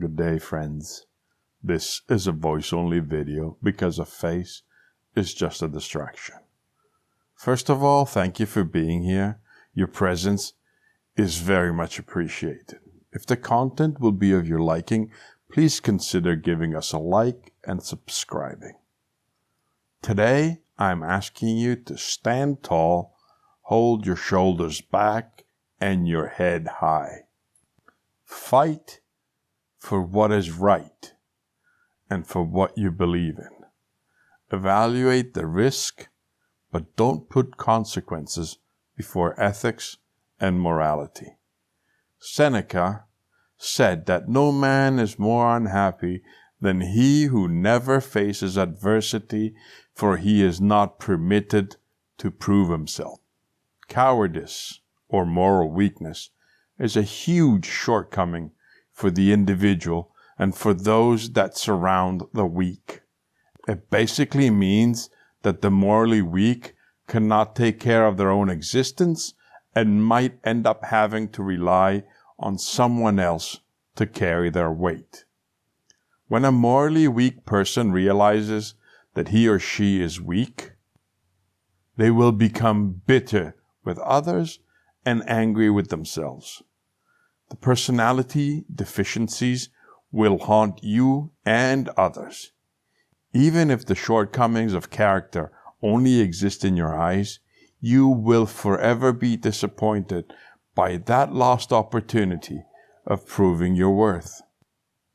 Good day, friends. This is a voice-only video because a face is just a distraction. First of all, thank you for being here. Your presence is very much appreciated. If the content will be of your liking, please consider giving us a like and subscribing. Today, I'm asking you to stand tall, hold your shoulders back, and your head high. Fight for what is right and for what you believe in. Evaluate the risk, but don't put consequences before ethics and morality. Seneca said that no man is more unhappy than he who never faces adversity, for he is not permitted to prove himself. Cowardice, or moral weakness, is a huge shortcoming for the individual and for those that surround the weak. It basically means that the morally weak cannot take care of their own existence and might end up having to rely on someone else to carry their weight. When a morally weak person realizes that he or she is weak, they will become bitter with others and angry with themselves. The personality deficiencies will haunt you and others. Even if the shortcomings of character only exist in your eyes, you will forever be disappointed by that lost opportunity of proving your worth.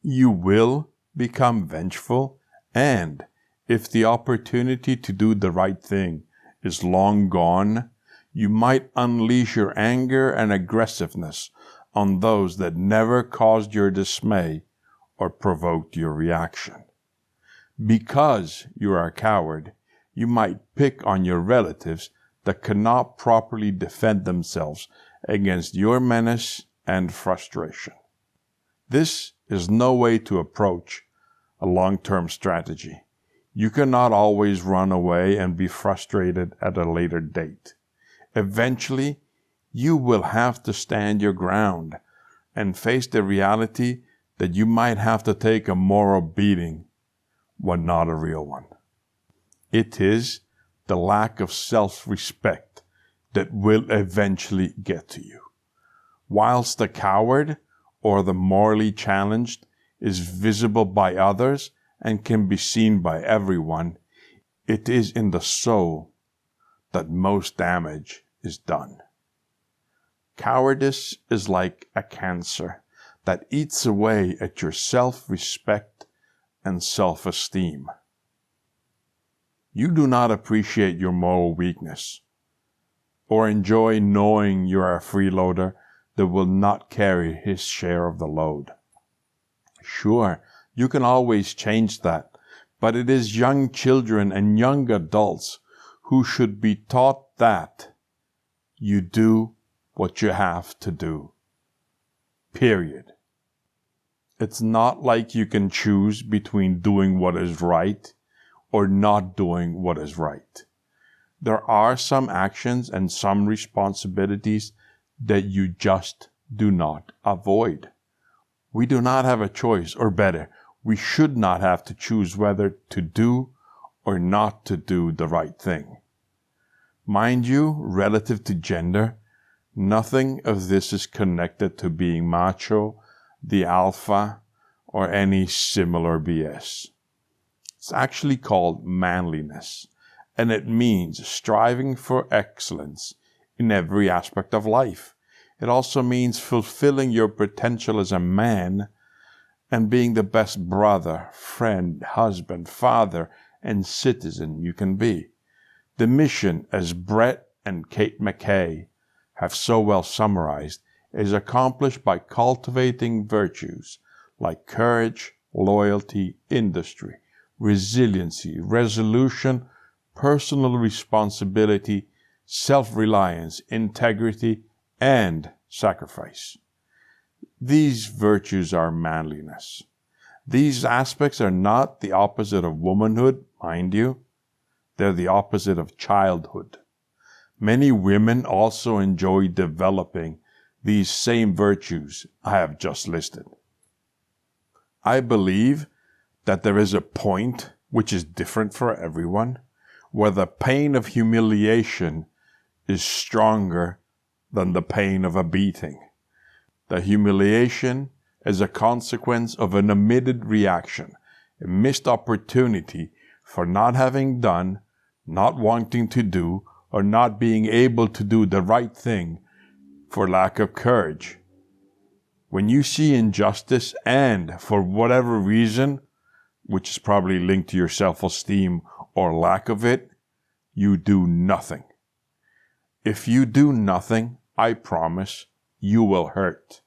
You will become vengeful, and if the opportunity to do the right thing is long gone, you might unleash your anger and aggressiveness on those that never caused your dismay or provoked your reaction. Because you are a coward, you might pick on your relatives that cannot properly defend themselves against your menace and frustration. This is no way to approach a long-term strategy. You cannot always run away and be frustrated at a later date. Eventually, you will have to stand your ground and face the reality that you might have to take a moral beating when not a real one. It is the lack of self-respect that will eventually get to you. Whilst the coward or the morally challenged is visible by others and can be seen by everyone, it is in the soul that most damage is done. Cowardice is like a cancer that eats away at your self-respect and self-esteem. You do not appreciate your moral weakness or enjoy knowing you are a freeloader that will not carry his share of the load. Sure, you can always change that, but it is young children and young adults who should be taught that you do what you have to do. Period. It's not like you can choose between doing what is right or not doing what is right. There are some actions and some responsibilities that you just do not avoid. We do not have a choice, or better, we should not have to choose whether to do or not to do the right thing. Mind you, relative to gender, nothing of this is connected to being macho, the alpha, or any similar BS. It's actually called manliness, and it means striving for excellence in every aspect of life. It also means fulfilling your potential as a man and being the best brother, friend, husband, father, and citizen you can be. The mission, as Brett and Kate McKay have so well summarized, is accomplished by cultivating virtues like courage, loyalty, industry, resiliency, resolution, personal responsibility, self-reliance, integrity, and sacrifice. These virtues are manliness. These aspects are not the opposite of womanhood, mind you. They're the opposite of childhood. Many women also enjoy developing these same virtues I have just listed. I believe that there is a point, which is different for everyone, where the pain of humiliation is stronger than the pain of a beating. The humiliation is a consequence of an omitted reaction, a missed opportunity for not having done, not wanting to do, or not being able to do the right thing for lack of courage. When you see injustice and, for whatever reason, which is probably linked to your self-esteem or lack of it, you do nothing. If you do nothing, I promise, you will hurt.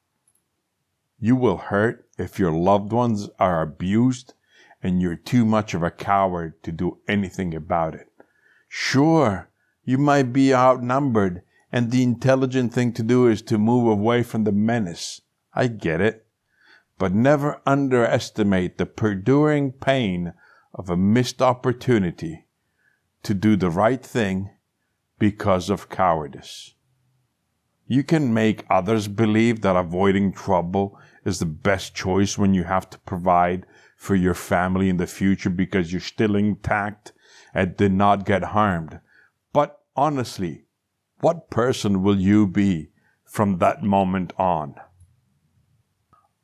You will hurt if your loved ones are abused and you're too much of a coward to do anything about it. Sure, you might be outnumbered and the intelligent thing to do is to move away from the menace. I get it. But never underestimate the perduring pain of a missed opportunity to do the right thing because of cowardice. You can make others believe that avoiding trouble is the best choice when you have to provide for your family in the future because you're still intact and did not get harmed. But honestly, what person will you be from that moment on?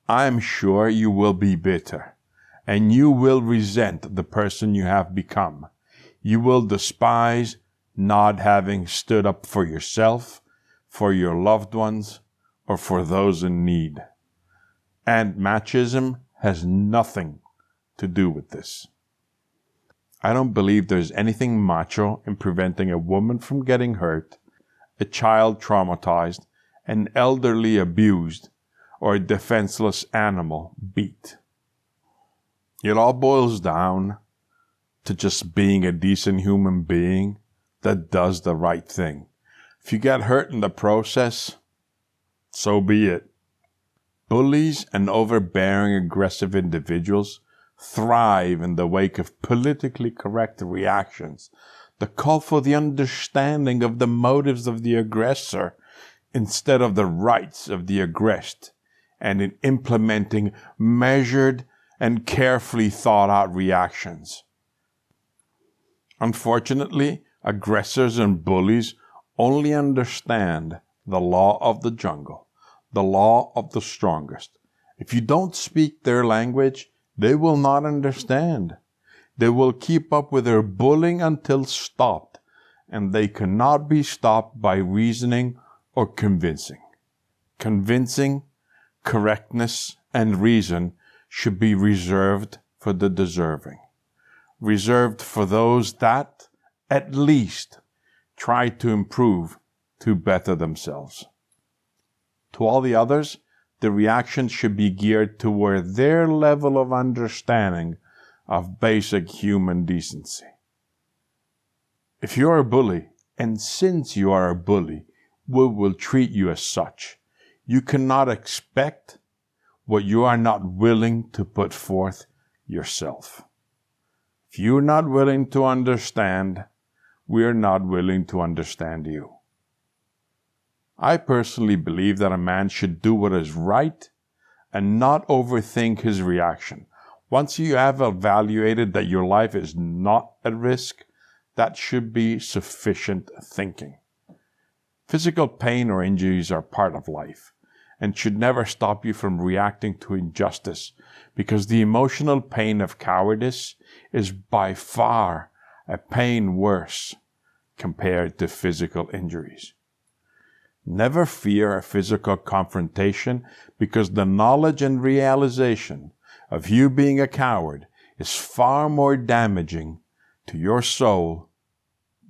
I am sure you will be bitter, and you will resent the person you have become. You will despise not having stood up for yourself, for your loved ones, or for those in need. And machismo has nothing to do with this. I don't believe there's anything macho in preventing a woman from getting hurt, a child traumatized, an elderly abused, or a defenseless animal beat. It all boils down to just being a decent human being that does the right thing. If you get hurt in the process, so be it. Bullies and overbearing aggressive individuals thrive in the wake of politically correct reactions that call for the understanding of the motives of the aggressor instead of the rights of the aggressed, and in implementing measured and carefully thought out reactions. Unfortunately, aggressors and bullies only understand the law of the jungle, the law of the strongest. If you don't speak their language, they will not understand. They will keep up with their bullying until stopped, and they cannot be stopped by reasoning or convincing. Convincing, correctness, and reason should be reserved for the deserving. Reserved for those that, at least, try to improve to better themselves. To all the others, the reaction should be geared toward their level of understanding of basic human decency. If you are a bully, and since you are a bully, we will treat you as such. You cannot expect what you are not willing to put forth yourself. If you're not willing to understand, we are not willing to understand you. I personally believe that a man should do what is right and not overthink his reaction. Once you have evaluated that your life is not at risk, that should be sufficient thinking. Physical pain or injuries are part of life and should never stop you from reacting to injustice, because the emotional pain of cowardice is by far a pain worse compared to physical injuries. Never fear a physical confrontation, because the knowledge and realization of you being a coward is far more damaging to your soul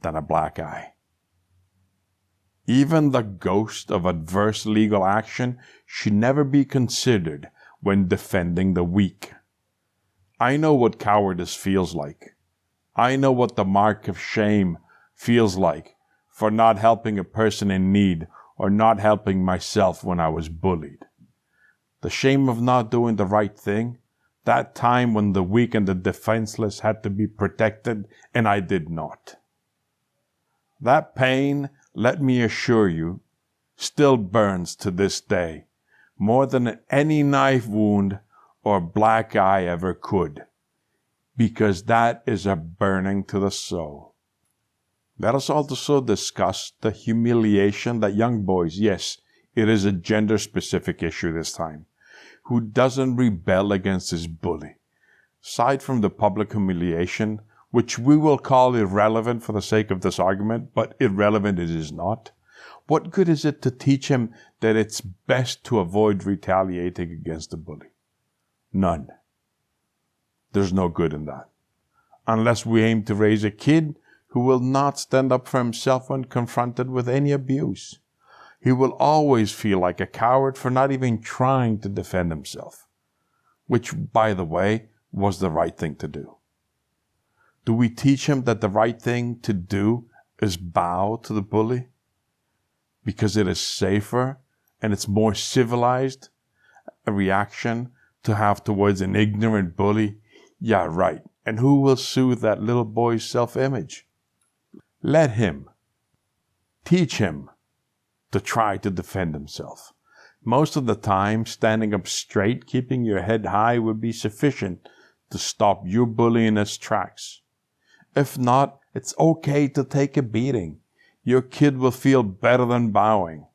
than a black eye. Even the ghost of adverse legal action should never be considered when defending the weak. I know what cowardice feels like. I know what the mark of shame feels like for not helping a person in need or not helping myself when I was bullied. The shame of not doing the right thing, that time when the weak and the defenseless had to be protected and I did not. That pain, let me assure you, still burns to this day, more than any knife wound or black eye ever could, because that is a burning to the soul. Let us also discuss the humiliation that young boys, yes, it is a gender-specific issue this time, who doesn't rebel against his bully. Aside from the public humiliation, which we will call irrelevant for the sake of this argument, but irrelevant it is not, what good is it to teach him that it's best to avoid retaliating against the bully? None. There's no good in that. Unless we aim to raise a kid who will not stand up for himself when confronted with any abuse. He will always feel like a coward for not even trying to defend himself, which, by the way, was the right thing to do. Do we teach him that the right thing to do is bow to the bully? Because it is safer and it's more civilized a reaction to have towards an ignorant bully? Yeah, right. And who will soothe that little boy's self-image? Let him. Teach him to try to defend himself. Most of the time, standing up straight, keeping your head high would be sufficient to stop your bully in its tracks. If not, it's okay to take a beating. Your kid will feel better than bowing.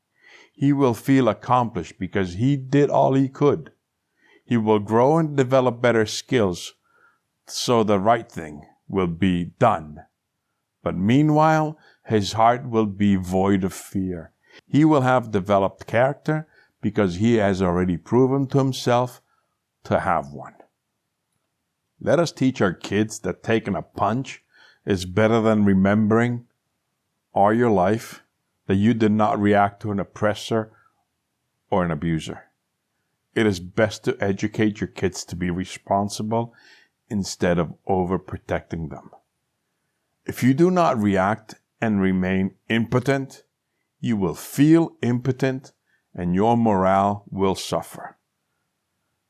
He will feel accomplished because he did all he could. He will grow and develop better skills so the right thing will be done. But meanwhile, his heart will be void of fear. He will have developed character because he has already proven to himself to have one. Let us teach our kids that taking a punch is better than remembering all your life that you did not react to an oppressor or an abuser. It is best to educate your kids to be responsible instead of overprotecting them. If you do not react and remain impotent, you will feel impotent and your morale will suffer.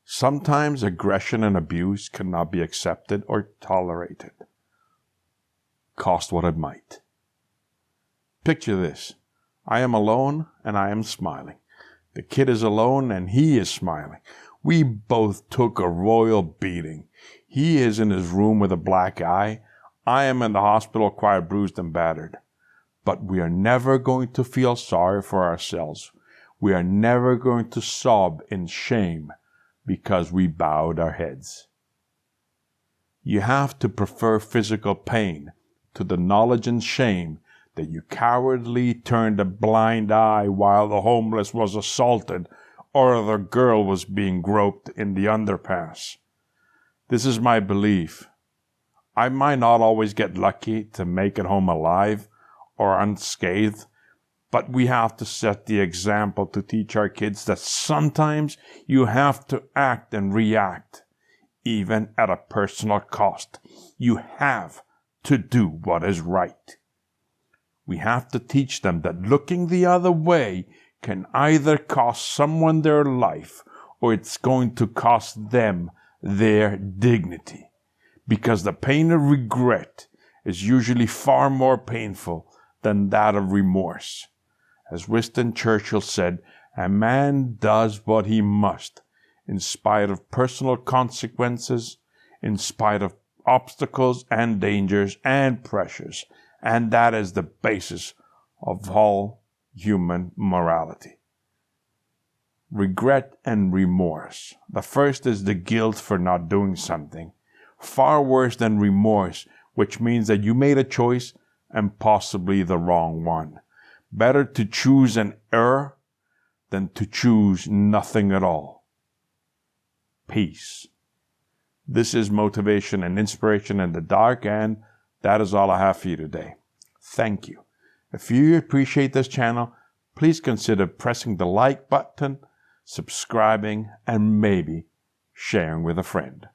Sometimes aggression and abuse cannot be accepted or tolerated, cost what it might. Picture this. I am alone and I am smiling. The kid is alone and he is smiling. We both took a royal beating. He is in his room with a black eye. I am in the hospital quite bruised and battered. But we are never going to feel sorry for ourselves. We are never going to sob in shame because we bowed our heads. You have to prefer physical pain to the knowledge and shame that you cowardly turned a blind eye while the homeless was assaulted or the girl was being groped in the underpass. This is my belief. I might not always get lucky to make it home alive or unscathed, but we have to set the example to teach our kids that sometimes you have to act and react, even at a personal cost. You have to do what is right. We have to teach them that looking the other way can either cost someone their life or it's going to cost them their dignity. Because the pain of regret is usually far more painful than that of remorse. As Winston Churchill said, a man does what he must, in spite of personal consequences, in spite of obstacles and dangers and pressures, and that is the basis of all human morality. Regret and remorse. The first is the guilt for not doing something, far worse than remorse, which means that you made a choice and possibly the wrong one. Better to choose an error than to choose nothing at all. Peace. This is motivation and inspiration in the dark, and that is all I have for you today. Thank you. If you appreciate this channel, please consider pressing the like button, subscribing, and maybe sharing with a friend.